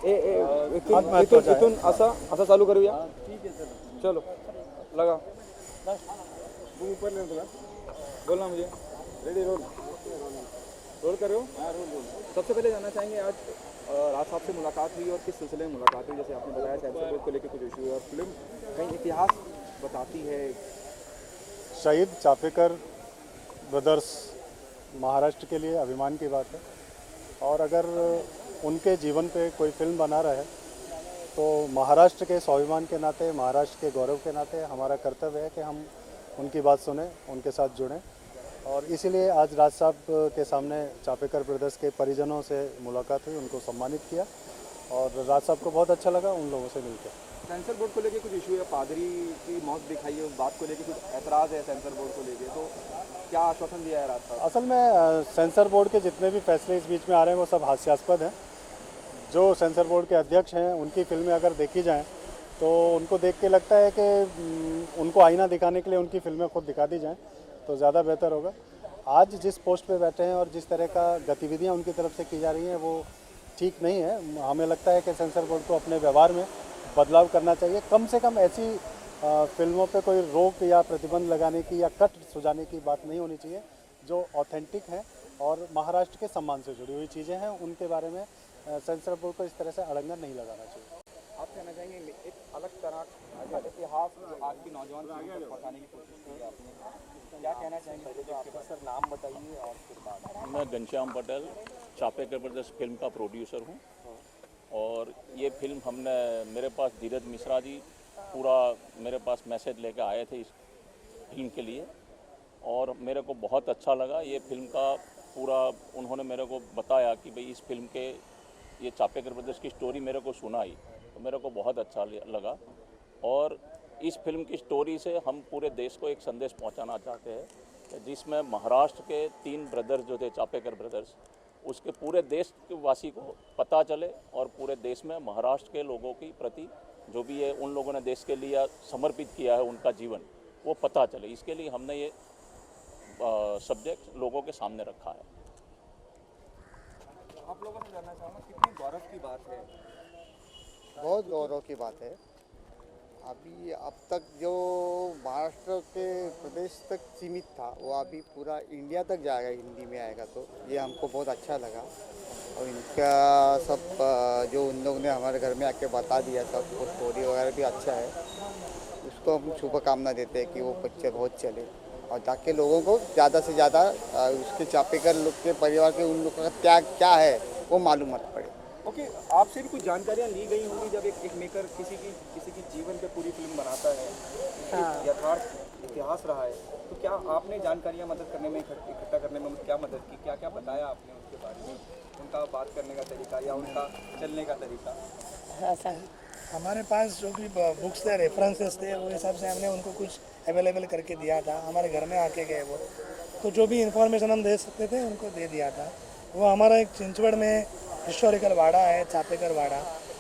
इथून असा चालू करूया. चलो लगा ऊपर ले तुला बोलना मुझे. रेडी रोल कर रहे हो. सबसे पहले जानना चाहेंगे आज राज साहब से मुलाकात हुई और किस सिलसिले में मुलाकात हुई. जैसे आपने बताया सेंसर बोर्ड को लेकर कुछ इशू है और फिल्म कहीं इतिहास बताती है. शहीद चापेकर ब्रदर्स महाराष्ट्र के लिए अभिमान की बात है और अगर उनके जीवन पे कोई फिल्म बना रहा है तो महाराष्ट्र के स्वाभिमान के नाते, महाराष्ट्र के गौरव के नाते हमारा कर्तव्य है कि हम उनकी बात सुने, उनके साथ जुड़ें. और इसीलिए आज राज साहब के सामने चापेकर ब्रदर्स के परिजनों से मुलाकात हुई, उनको सम्मानित किया और राज साहब को बहुत अच्छा लगा उन लोगों से मिलकर. सेंसर बोर्ड को लेकर कुछ इशू है. पादरी की मौत दिखाई है, उस बात को लेकर कुछ ऐतराज़ है सेंसर बोर्ड को लेकर, तो क्या आश्वासन दिया है राज साहब? असल में सेंसर बोर्ड के जितने भी फैसले इस बीच में आ रहे हैं वो सब हास्यास्पद हैं. जो सेंसर बोर्ड के अध्यक्ष हैं उनकी फिल्में अगर देखी जाएं तो उनको देख के लगता है कि उनको आईना दिखाने के लिए उनकी फिल्में खुद दिखा दी जाएं तो ज़्यादा बेहतर होगा. आज जिस पोस्ट पे बैठे हैं और जिस तरह का गतिविधियां उनकी तरफ से की जा रही हैं वो ठीक नहीं है. हमें लगता है कि सेंसर बोर्ड को अपने व्यवहार में बदलाव करना चाहिए. कम से कम ऐसी फिल्मों पे कोई रोक या प्रतिबंध लगाने की या कट सुझाने की बात नहीं होनी चाहिए जो ऑथेंटिक हैं और महाराष्ट्र के सम्मान से जुड़ी हुई चीज़ें हैं. उनके बारे में सेंसर बोर्ड को इस तरह से अड़ंगा नहीं लगाना चाहिए. आप कहना चाहेंगे एक अलग तरह का इतिहास जो आज की नौजवान पीढ़ी तक पहुंचाने की कोशिश की है आपने, क्या कहना चाहेंगे? पहले तो आपका सर नाम बताइए और फिर बात. मैं घनश्याम पटेल चापेकर ब्रदर्स फिल्म का प्रोड्यूसर हूँ और ये फिल्म हमने, मेरे पास धीरज मिश्रा जी पूरा मेरे पास मैसेज लेकर आए थे इस फिल्म के लिए और मेरे को बहुत अच्छा लगा. ये फिल्म का पूरा उन्होंने मेरे को बताया कि भाई इस फिल्म के ये चापेकर ब्रदर्स की स्टोरी मेरे को सुनाई तो मेरे को बहुत अच्छा लगा. और इस फिल्म की स्टोरी से हम पूरे देश को एक संदेश पहुंचाना चाहते हैं जिसमें महाराष्ट्र के 3 ब्रदर्स जो थे चापेकर ब्रदर्स, उसके पूरे देश के वासी को पता चले और पूरे देश में महाराष्ट्र के लोगों की प्रति जो भी है उन लोगों ने देश के लिए समर्पित किया है उनका जीवन वो पता चले. इसके लिए हमने ये सब्जेक्ट लोगों के सामने रखा है. आप लोगों से जानना चाहूँगा कितनी गौरव की बात है. बहुत गौरव की बात है. अभी अब तक जो महाराष्ट्र के प्रदेश तक सीमित था वो अभी पूरा इंडिया तक जाएगा, हिंदी में आएगा, तो ये हमको बहुत अच्छा लगा. और इनका सब जो उन लोग ने हमारे घर में आके बता दिया सब वो स्टोरी वगैरह भी अच्छा है. उसको हम शुभकामना देते हैं कि वो पिक्चर बहुत चले और ताकि लोगों को ज़्यादा से ज़्यादा उसके चापेकर लोग के परिवार के उन लोगों का त्याग क्या है वो मालूमात पड़े. ओके, आपसे भी कुछ जानकारियाँ ली गई होंगी जब एक मेकर किसी की जीवन पे पूरी फिल्म बनाता है. हाँ. यथार्थ इतिहास रहा है तो क्या आपने जानकारियाँ मदद करने में इकट्ठा करने में क्या मदद की, क्या क्या बताया आपने उनके बारे में, उनका बात करने का तरीका या उनका चलने का तरीका? ऐसा हमारे पास जो भी बुक्स थे, रेफरेंसेस थे, वो हिसाब से हमने उनको कुछ अवेलेबल करके दिया था. हमारे घर में आके गए वो, तो जो भी इंफॉर्मेशन हम दे सकते थे उनको दे दिया था. वो हमारा एक चिंचवड़ में हिस्टोरिकल वाड़ा है, चापेकर वाड़ा,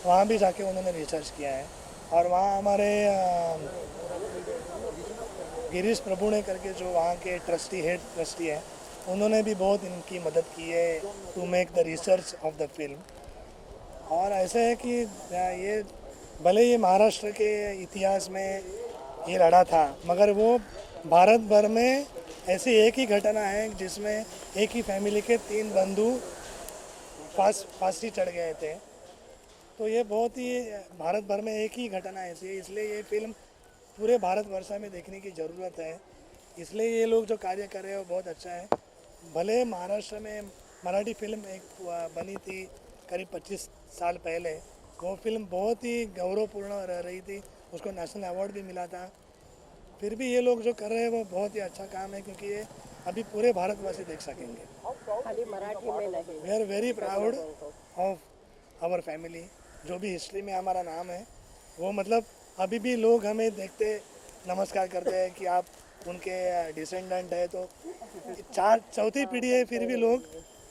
वहाँ भी जाके उन्होंने रिसर्च किया है. और वहाँ हमारे गिरीश प्रभुणे करके जो वहाँ के हेड ट्रस्टी है, उन्होंने भी बहुत इनकी मदद की है to make the research of the film. और ऐसा है कि ये भले ये महाराष्ट्र के इतिहास में ये लड़ा था मगर वो भारत भर में ऐसी एक ही घटना है जिसमें एक ही फैमिली के 3 बंधु फांसी चढ़ गए थे. तो ये बहुत ही भारत भर में एक ही घटना ऐसी है, इसलिए ये फिल्म पूरे भारतवर्ष में देखने की ज़रूरत है. इसलिए ये लोग जो कार्य कर रहे हैं वो बहुत अच्छा है. भले महाराष्ट्र में मराठी फिल्म एक बनी थी करीब 25 साल पहले, वो फिल्म बहुत ही गौरवपूर्ण रह रही थी, उसको नेशनल अवार्ड भी मिला था. फिर भी ये लोग जो कर रहे हैं वो बहुत ही अच्छा काम है क्योंकि ये अभी पूरे भारतवासी देख सकेंगे. खाली मराठी में नहीं. We are very proud of our family. जो भी हिस्ट्री में हमारा नाम है वो मतलब अभी भी लोग हमें देखते नमस्कार करते हैं कि आप उनके डिसेंडेंट है. तो 4th पीढ़ी है फिर भी लोग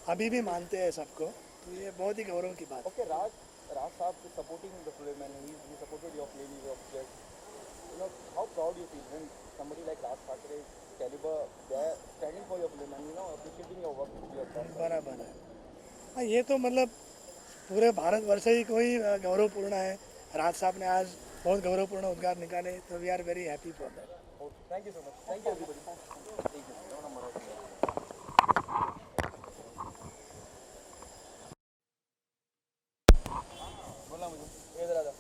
अभी भी मानते हैं सबको. तो ये बहुत ही गौरव की बात. ओके, राज साहब supporting the film and he supported your film, your project. You know how proud you feel when somebody like Raj Thackeray caliber they're standing for your film and appreciating your work which you have done. बराबर है. हाँ, ये तो मतलब पूरे भारतवर्ष ही कोई गौरवपूर्ण है। राज साहब ने आज बहुत गौरवपूर्ण उद्गार निकाले, तो we are very happy for that. Thank you so much, thank you everybody. बोलना मुझे, इधर आ जा।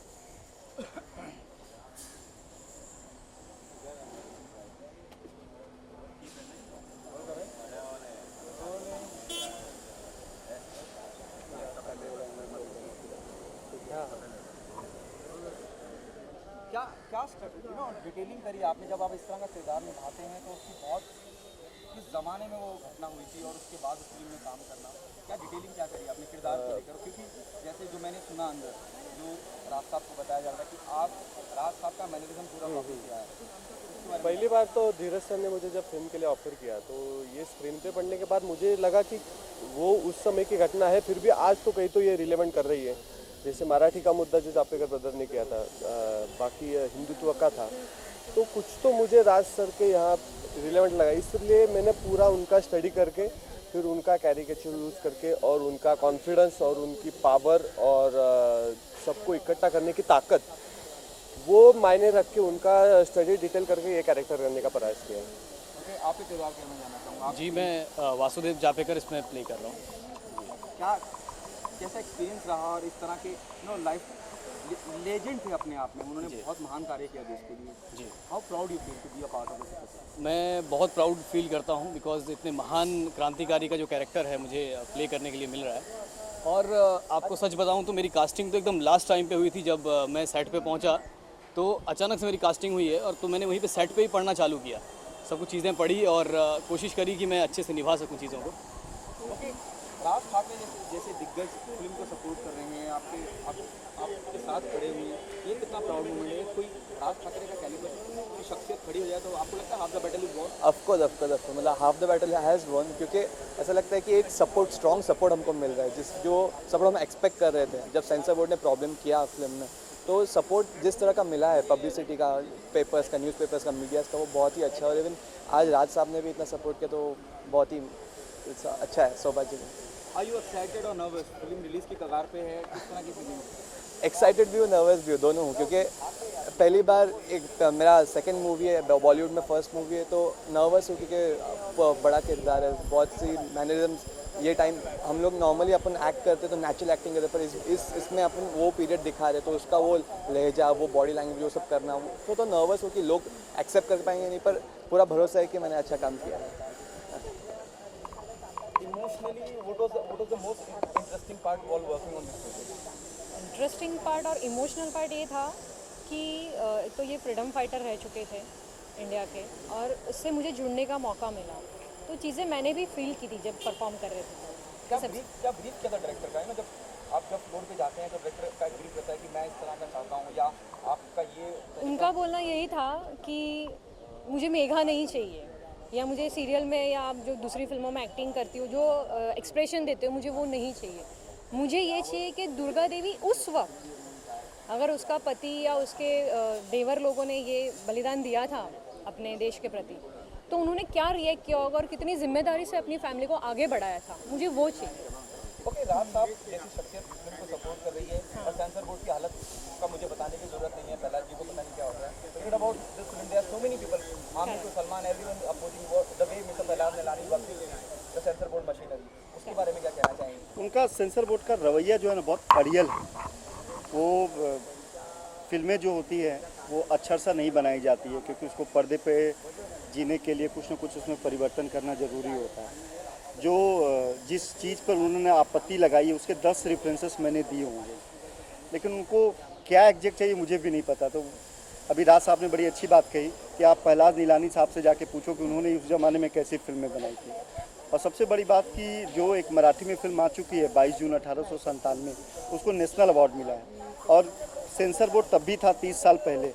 क्या क्या डिटेलिंग करी आपने जब आप इस तरह का किरदार निभाते हैं तो उसकी बहुत किस ज़माने में वो घटना हुई थी और उसके बाद उस फिल्म में काम करना, क्या डिटेलिंग क्या करी आपने किरदार को लेकर? क्योंकि जैसे जो मैंने सुना अंदर जो राज साहब को बताया जा रहा है कि आप राज साहब का मैनरिज्म पूरा कॉपी किया है। पहली बार तो धीरज सर ने मुझे जब फिल्म के लिए ऑफर किया तो ये स्क्रीन पे पढ़ने के बाद मुझे लगा कि वो उस समय की घटना है, फिर भी आज तो कहीं तो ये रिलेवेंट कर रही है। जैसे मराठी का मुद्दा जो चापेकर ब्रदर ने किया था, बाकी हिंदुत्व का था, तो कुछ तो मुझे राज सर के यहाँ रिलेवेंट लगा, इसलिए मैंने पूरा उनका स्टडी करके फिर उनका कैरिकेचर यूज़ करके और उनका कॉन्फिडेंस और उनकी पावर और सबको इकट्ठा करने की ताकत, वो मायने रख के उनका स्टडी डिटेल करके ये कैरेक्टर करने का प्रयास किया है। आपके किरदार क्या मैं जानना चाहूँगा? जी, मैं वासुदेव जापेकर इसमें प्ले कर रहा हूँ। क्या कैसा एक्सपीरियंस रहा और इस तरह के लाइफ लेजेंड थे अपने आप में, उन्होंने बहुत महान कार्य किया देश के लिए। जी, how proud you feel to be a part of this? मैं बहुत प्राउड फील करता हूँ बिकॉज इतने महान क्रांतिकारी का जो कैरेक्टर है मुझे प्ले करने के लिए मिल रहा है। और आपको सच बताऊँ तो मेरी कास्टिंग तो एकदम लास्ट टाइम पे हुई थी। जब मैं सेट पे पहुँचा तो अचानक से मेरी कास्टिंग हुई है और तो मैंने वहीं पे सेट पे ही पढ़ना चालू किया, सब कुछ चीज़ें पढ़ी और कोशिश करी कि मैं अच्छे से निभा सकूँ चीज़ों को। ओके, राज ठाकरे जैसे दिग्गज फिल्म को सपोर्ट कर रहे हैं, आपके साथ खड़े हुए हैं, ये कितना प्राउड मोमेंट है। कोई राज ठाकरे का कैलिबर की शख्सियत खड़ी हो जाए तो आपको लगता है half the battle is won? Of course मतलब half the battle has won, क्योंकि ऐसा लगता है कि एक सपोर्ट, स्ट्रॉन्ग सपोर्ट हमको मिल रहा है, जो सपोर्ट हम एक्सपेक्ट कर रहे थे। जब सेंसर बोर्ड ने प्रॉब्लम किया फिल्म में, तो सपोर्ट जिस तरह का मिला है पब्लिसिटी का, पेपर्स का, न्यूज़पेपर्स का, मीडियाज़ का, वो बहुत ही अच्छा है। और इवन आज राज साहब ने भी इतना सपोर्ट किया तो बहुत ही अच्छा है, सौभाग्य है। आर यू एक्साइटेड और नर्वस? फिल्म रिलीज़ की कगार पे है, किस तरह की फीलिंग? एक्साइटेड भी हूँ, नर्वस भी हूँ, दोनों हूँ, क्योंकि पहली बार एक मेरा सेकंड मूवी है, बॉलीवुड में फर्स्ट मूवी है, तो नर्वस हूँ क्योंकि बड़ा किरदार है, बहुत सी मैनरिज्म्स। ये टाइम हम लोग नॉर्मली अपन एक्ट करते तो नेचुरल एक्टिंग करते, पर इसमें अपन वो पीरियड दिखा रहे तो उसका वो लहजा, वो बॉडी लैंग्वेज, वो सब करना, तो नर्वस हो कि लोग एक्सेप्ट कर पाएंगे नहीं, पर पूरा भरोसा है कि मैंने अच्छा काम किया है। Emotionally, what was the most interesting part while working on this project? Interesting part और इमोशनल पार्ट ये था कि तो ये फ्रीडम फाइटर रह चुके थे इंडिया के, और उससे मुझे जुड़ने का मौका मिला, तो चीज़ें मैंने भी फील की थी जब परफॉर्म कर रहे थे। क्या ब्रीफ क्या था डायरेक्टर का है ना, जब आप फ्लोर पे जाते हैं तो डायरेक्टर का ब्रीफ रहता है कि मैं इस तरह का चाहता हूँ, या आपका ये उनका बोलना यही था कि मुझे मेघा नहीं चाहिए, या मुझे सीरियल में या आप जो दूसरी फिल्मों में एक्टिंग करती हो जो एक्सप्रेशन देते हो मुझे वो नहीं चाहिए। मुझे ये चाहिए कि दुर्गा देवी उस वक्त अगर उसका पति या उसके देवर लोगों ने ये बलिदान दिया था अपने देश के प्रति, तो उन्होंने क्या रिएक्ट किया होगा और कितनी जिम्मेदारी से अपनी फैमिली को आगे बढ़ाया था, मुझे वो चाहिए। ओके, राज साहब जैसी शख्सियत फिल्म को सपोर्ट कर रही है और सेंसर बोर्ड की हालत का मुझे बताने की जरूरत नहीं है, पहला जी को पता नहीं क्या हो रहा है। Forget about this film, there are so many people, Aamir to Salman, everyone opposing the way Mr. Pahlaj नेलानी works the sensor board machinery, उसके बारे में क्या कहना चाहेंगे? उनका सेंसर बोर्ड का रवैया जो है ना बहुत अड़ियल है। वो फिल्में जो होती है वो अक्षर सा नहीं बनाई जाती है, क्योंकि उसको पर्दे पे जीने के लिए कुछ ना कुछ उसमें परिवर्तन करना ज़रूरी होता है। जो जिस चीज़ पर उन्होंने आपत्ति लगाई है उसके 10 रेफरेंसेस मैंने दिए होंगे, लेकिन उनको क्या एग्जैक्ट चाहिए मुझे भी नहीं पता। तो अभी राज साहब ने बड़ी अच्छी बात कही कि आप फैलाज नीलानी साहब से जाके पूछो कि उन्होंने उस ज़माने में कैसी फिल्में बनाई थी। और सबसे बड़ी बात कि जो एक मराठी में फिल्म आ चुकी है 22 जून 1897, उसको नेशनल अवार्ड मिला है, और सेंसर बोर्ड तब भी था 30 साल पहले।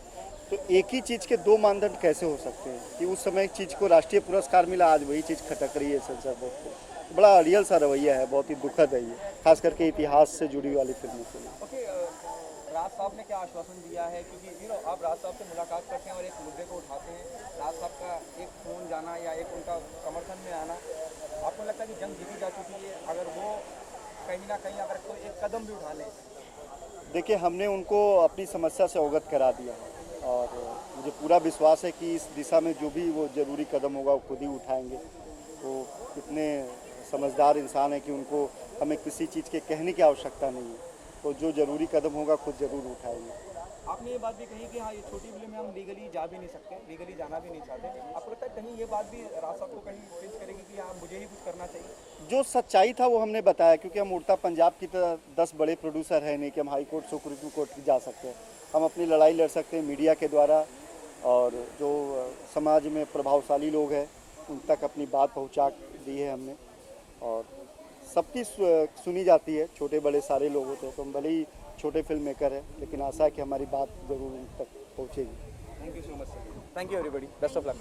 तो एक ही चीज़ के दो मानदंड कैसे हो सकते हैं कि उस समय एक चीज़ को राष्ट्रीय पुरस्कार मिला, आज वही चीज़ खटक रही है सेंसर बोर्ड को। बड़ा रियल सा रवैया है, बहुत ही दुखद है ये, खास करके इतिहास से जुड़ी वाली फिल्मों के लिए। ओके, राज साहब ने क्या आश्वासन दिया है, क्योंकि आप राज साहब से मुलाकात करते हैं और एक मुद्दे को उठाते हैं, राज साहब का एक फ़ोन जाना या एक उनका समर्थन में आना, आपको लगता है कि जंग जीती जा चुकी है? अगर वो कहीं ना कहीं अगर कोई एक कदम भी उठा ले? देखिए, हमने उनको अपनी समस्या से अवगत करा दिया है और मुझे पूरा विश्वास है कि इस दिशा में जो भी वो ज़रूरी कदम होगा वो खुद ही उठाएंगे। वो इतने समझदार इंसान है कि उनको हमें किसी चीज़ के कहने की आवश्यकता नहीं है, तो जो ज़रूरी कदम होगा खुद ज़रूर उठाएंगे। आपने ये बात भी कही कि हाँ, ये छोटी फिल्म में हम लीगली जा भी नहीं सकते, लीगली जाना भी नहीं चाहते। आपको लगता है कहीं ये बात भी राज साहब को कहीं चेंज करेगी कि हाँ, मुझे ही कुछ करना चाहिए? जो सच्चाई था वो हमने बताया, क्योंकि हम उड़ता पंजाब की तरह 10 बड़े प्रोड्यूसर हैं नहीं कि हम हाई कोर्ट सुप्रीम कोर्ट की जा सकते हैं। हम अपनी लड़ाई लड़ सकते हैं मीडिया के द्वारा, और जो समाज में प्रभावशाली लोग हैं उन तक अपनी बात पहुंचा दी है हमने, और सबकी सुनी जाती है। छोटे बड़े सारे लोग होते हैं, तो हम भले ही छोटे फिल्म मेकर हैं, लेकिन आशा है कि हमारी बात ज़रूर उन तक पहुँचेगी। Thank you so much sir. Thank you everybody, best of luck.